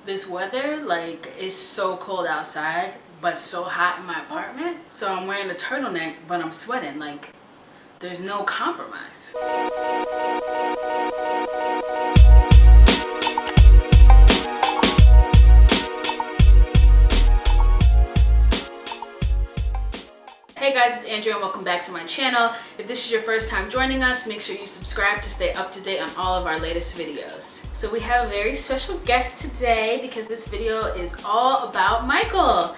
This weather like is so cold outside but so hot in my apartment, so I'm wearing a turtleneck but I'm sweating. Like, there's no compromise. Hey guys, it's Andrea and welcome back to my channel. If this is your first time joining us, make sure you subscribe to stay up to date on all of our latest videos. So we have a very special guest today because this video is all about Michael.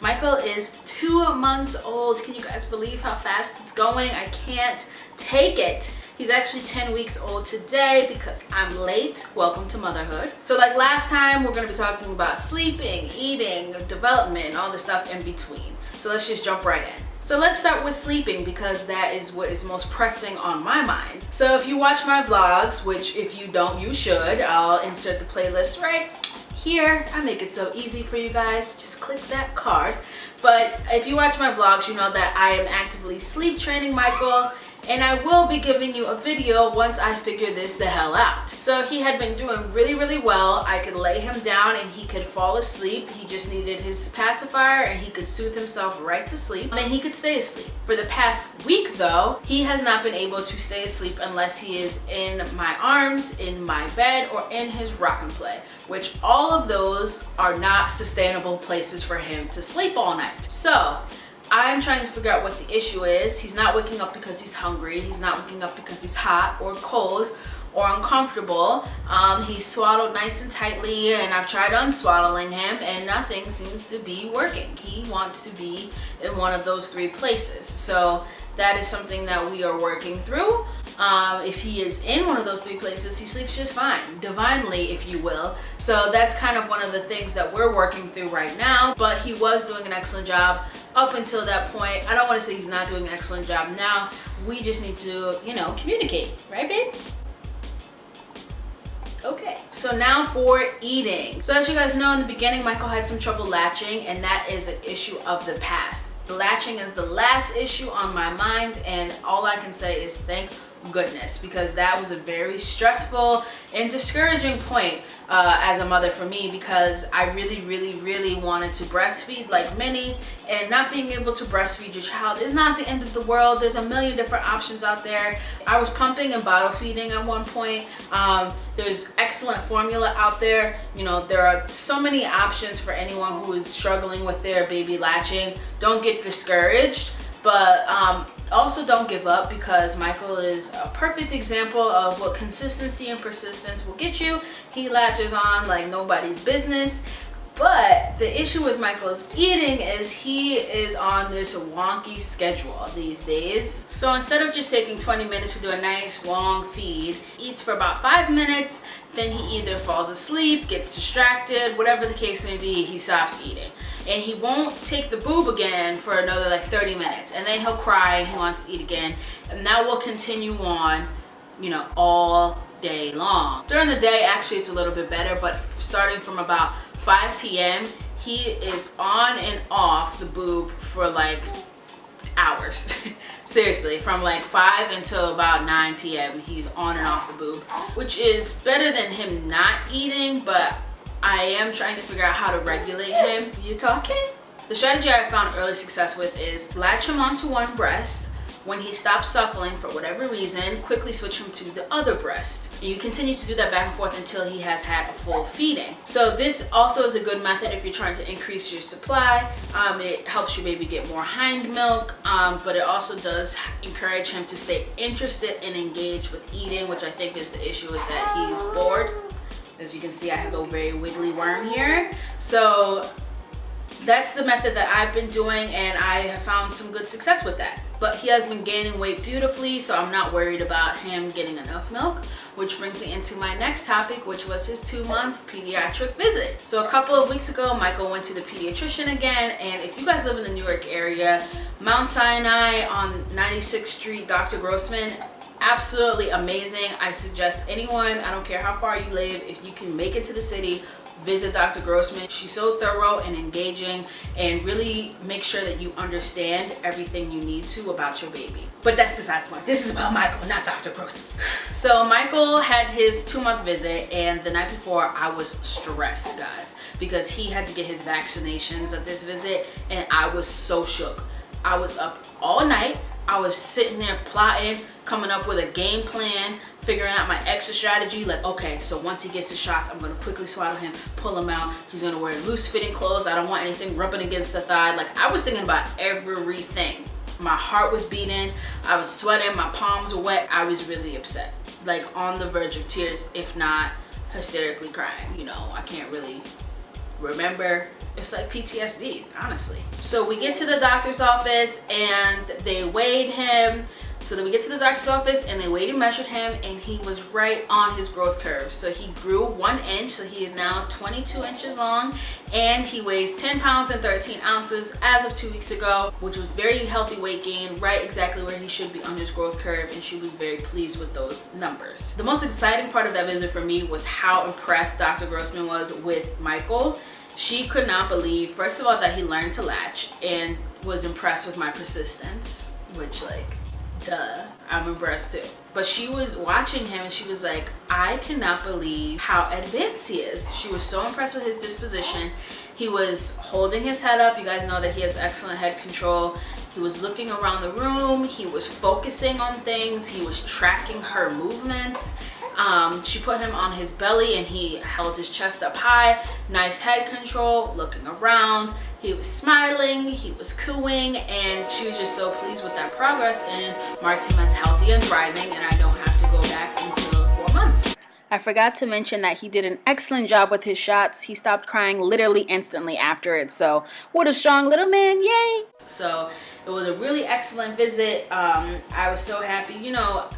Michael is 2 months old. Can you guys believe how fast it's going? I can't take it. He's actually 10 weeks old today because I'm late. Welcome to motherhood. So like last time, we're gonna be talking about sleeping, eating, development, all the stuff in between. So let's just jump right in. So let's start with sleeping because that is what is most pressing on my mind. So if you watch my vlogs, which if you don't, you should, I'll insert the playlist right here. I make it so easy for you guys. Just click that card. But if you watch my vlogs, you know that I am actively sleep training Michael, and I will be giving you a video once I figure this the hell out. So he had been doing really well. I could lay him down and he could fall asleep. He just needed his pacifier and he could soothe himself right to sleep and he could stay asleep. For the past week though, he has not been able to stay asleep unless he is in my arms, in my bed, or in his rock and play, which all of those are not sustainable places for him to sleep all night. So I'm trying to figure out what the issue is. He's not waking up because he's hungry. He's not waking up because he's hot or cold or uncomfortable. He's swaddled nice and tightly, and I've tried unswaddling him and nothing seems to be working. He wants to be in one of those three places. So that is something that we are working through. If he is in one of those three places, he sleeps just fine, divinely, if you will. So that's kind of one of the things that we're working through right now, but he was doing an excellent job up until that point. I don't want to say he's not doing an excellent job now. We just need to, you know, communicate, right, babe? Okay, so now for eating. So as you guys know, in the beginning, Michael had some trouble latching, and that is an issue of the past. Latching is the last issue on my mind, and all I can say is thank goodness, because that was a very stressful and discouraging point as a mother for me, because I really wanted to breastfeed like many, and not being able to breastfeed your child is not the end of the world. There's a million different options out there. I was pumping and bottle feeding at one point. There's excellent formula out there. You know, there are so many options for anyone who is struggling with their baby latching. Don't get discouraged, but also don't give up, because Michael is a perfect example of what consistency and persistence will get you. He latches on like nobody's business. But the issue with Michael's eating is he is on this wonky schedule these days. So instead of just taking 20 minutes to do a nice long feed, he eats for about 5 minutes, then he either falls asleep, gets distracted, whatever the case may be, he stops eating. And he won't take the boob again for another like 30 minutes. And then he'll cry and he wants to eat again. And that will continue on, you know, all day long. During the day, actually, it's a little bit better, but starting from about 5 p.m., he is on and off the boob for like hours. Seriously, from like 5 until about 9 p.m. he's on and off the boob, which is better than him not eating, but I am trying to figure out how to regulate him. You talking? The strategy I've found early success with is latch him onto one breast. When he stops suckling for whatever reason, quickly switch him to the other breast. And you continue to do that back and forth until he has had a full feeding. So this also is a good method if you're trying to increase your supply. It helps your baby get more hind milk, but it also does encourage him to stay interested and engaged with eating, which I think is the issue, is that he's bored. As you can see, I have a very wiggly worm here. So that's the method that I've been doing, and I have found some good success with that. But he has been gaining weight beautifully, so I'm not worried about him getting enough milk, which brings me into my next topic, which was his 2-month pediatric visit. So a couple of weeks ago, Michael went to the pediatrician again, and if you guys live in the New York area, Mount Sinai on 96th Street, Dr. Grossman, absolutely amazing. I suggest anyone, I don't care how far you live, if you can make it to the city, visit Dr. Grossman. She's so thorough and engaging and really make sure that you understand everything you need to about your baby. But that's besides the point. This is about Michael, not Dr. Grossman. So Michael had his 2-month visit, and the night before I was stressed, guys, because he had to get his vaccinations at this visit, and I was so shook. I was up all night. I was sitting there plotting, coming up with a game plan, figuring out my exit strategy. Like, okay, so once he gets the shots, I'm gonna quickly swaddle him, pull him out. He's gonna wear loose fitting clothes. I don't want anything rubbing against the thigh. Like, I was thinking about everything. My heart was beating. I was sweating. My palms were wet. I was really upset. Like, on the verge of tears, if not hysterically crying. You know, I can't really remember. It's like PTSD, honestly. So we get to the doctor's office and they weighed him. So then we get to the doctor's office and they weighed and measured him, and he was right on his growth curve. So he grew 1 inch, so he is now 22 inches long, and he weighs 10 pounds and 13 ounces as of 2 weeks ago, which was very healthy weight gain, right exactly where he should be on his growth curve, and she was very pleased with those numbers. The most exciting part of that visit for me was how impressed Dr. Grossman was with Michael. She could not believe, first of all, that he learned to latch, and was impressed with my persistence, which, like, duh, I'm impressed too. But she was watching him and she was like, I cannot believe how advanced he is. She was so impressed with his disposition. He was holding his head up. You guys know that he has excellent head control. He was looking around the room. He was focusing on things. He was tracking her movements. She put him on his belly and he held his chest up high. Nice head control, looking around. He was smiling, he was cooing, and she was just so pleased with that progress and marked him as healthy and thriving, and I don't have to go back until 4 months. I forgot to mention that he did an excellent job with his shots. He stopped crying literally instantly after it, so what a strong little man, yay! So it was a really excellent visit. I was so happy. You know,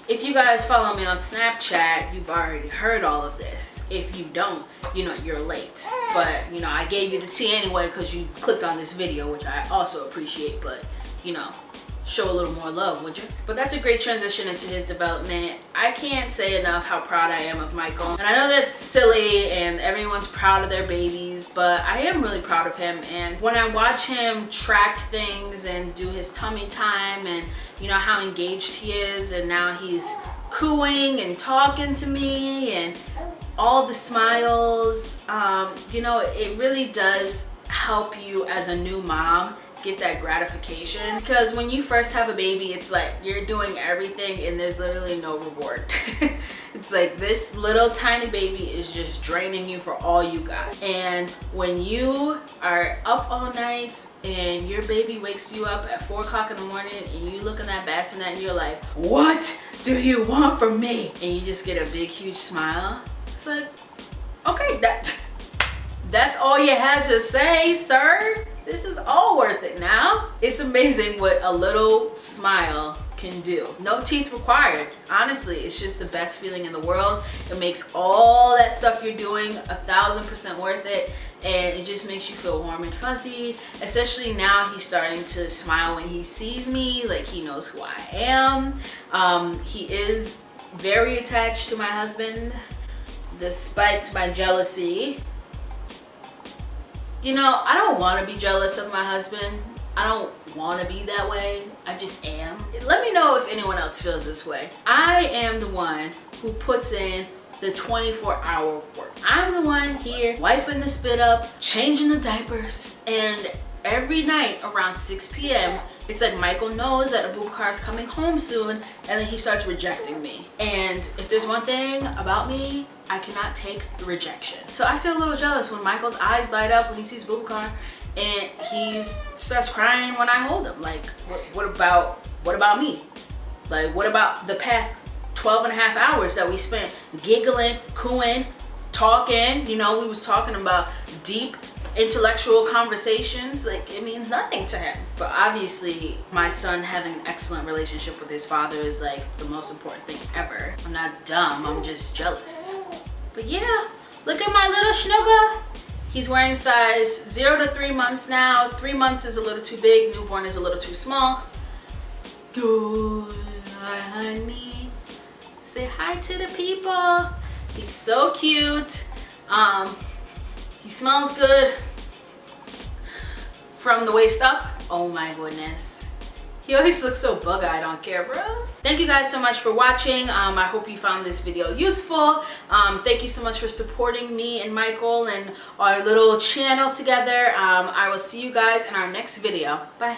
if you guys follow me on Snapchat, you've already heard all of this. If you don't, you know, you're late. But, you know, I gave you the tea anyway because you clicked on this video, which I also appreciate. But, you know, show a little more love, would you? But that's a great transition into his development. I can't say enough how proud I am of Michael. And I know that's silly and everyone's proud of their babies, but I am really proud of him. And when I watch him track things and do his tummy time, and you know how engaged he is, and now he's cooing and talking to me and all the smiles, you know, it really does help you as a new mom get that gratification, because when you first have a baby, it's like you're doing everything and there's literally no reward. It's like this little tiny baby is just draining you for all you got. And when you are up all night and your baby wakes you up at 4 o'clock in the morning and you look in that bassinet and you're like, what do you want from me? And you just get a big huge smile. It's like, okay, that's all you had to say, sir. This is all worth it now. It's amazing what a little smile can do. No teeth required. Honestly, it's just the best feeling in the world. It makes all that stuff you're doing 1000% worth it. And it just makes you feel warm and fuzzy. Especially now he's starting to smile when he sees me, like he knows who I am. He is very attached to my husband, despite my jealousy. You know, I don't want to be jealous of my husband. I don't want to be that way. I just am. Let me know if anyone else feels this way. I am the one who puts in the 24-hour work. I'm the one here wiping the spit up, changing the diapers, and every night around 6 p.m., it's like Michael knows that Abubakar is coming home soon, and then he starts rejecting me. And if there's one thing about me, I cannot take the rejection. So I feel a little jealous when Michael's eyes light up when he sees Abubakar, and he starts crying when I hold him. Like, what about me? Like, what about the past 12 and a half hours that we spent giggling, cooing, talking? You know, we was talking about deep intellectual conversations. Like, it means nothing to him. But obviously my son having an excellent relationship with his father is like the most important thing ever. I'm not dumb, I'm just jealous. But yeah, look at my little snugga. He's wearing size 0 to 3 months now. 3 months is a little too big, newborn is a little too small. Good, honey. Say hi to the people. He's so cute. He smells good from the waist up. Oh my goodness. He always looks so bug-eyed on camera. Thank you guys so much for watching. I hope you found this video useful. Thank you so much for supporting me and Michael and our little channel together. I will see you guys in our next video. Bye.